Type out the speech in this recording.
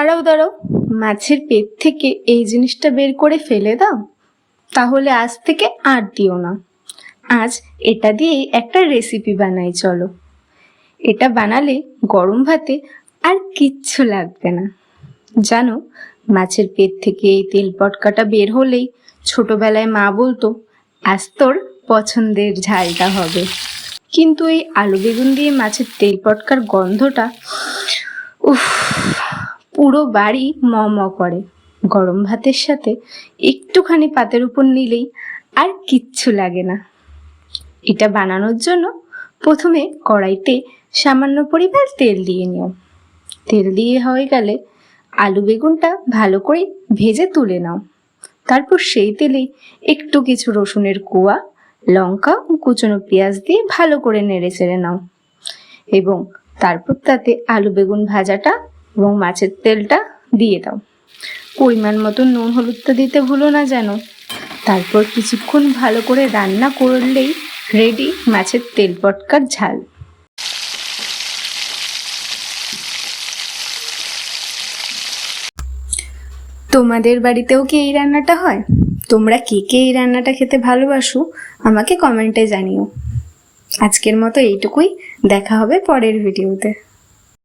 দাঁড়াও দাঁড়াও, মাছের পেট থেকে এই জিনিসটা বের করে ফেলে দাও। তাহলে আজ থেকে আর দিও না। আজ এটা দিয়েই একটা রেসিপি বানাই, চলো। এটা বানালে গরম ভাতে আর কিচ্ছু লাগবে না। জানো, মাছের পেট থেকে এই তেল পটকাটা বের হলেই ছোটবেলায় মা বলতো, আজ তোর পছন্দের ঝালটা হবে। কিন্তু এই আলু বেগুন দিয়ে মাছের তেল পটকার গন্ধটা উফ, পুরো বাড়ি ম ম করে। গরম ভাতের সাথে একটুখানি পাতের উপর নিলেই আর কিচ্ছু লাগে না। এটা বানানোর জন্য প্রথমে কড়াইতে সামান্য পরিমাণ তেল দিয়ে নিও। তেল দিয়ে হয়ে গেলে আলু বেগুনটা ভালো করে ভেজে তুলে নাও। তারপর সেই তেলেই একটু কিছু রসুনের কোয়া, লঙ্কা ও কুচনো পেঁয়াজ দিয়ে ভালো করে নেড়ে চেড়ে নাও এবং তারপর তাতে আলু বেগুন ভাজাটা এবং মাছের তেলটা দিয়ে দাও। পরিমাণ মতো নুন হলুদটা দিতে ভুলো না যেন। তারপর কিছুক্ষণ ভালো করে রান্না করলেই রেডি মাছের তেল পটকার ঝাল। তোমাদের বাড়িতেও কি এই রান্নাটা হয়? তোমরা কে কে এই রান্নাটা খেতে ভালোবাসো আমাকে কমেন্টে জানিও। আজকের মতো এইটুকুই, দেখা হবে পরের ভিডিওতে।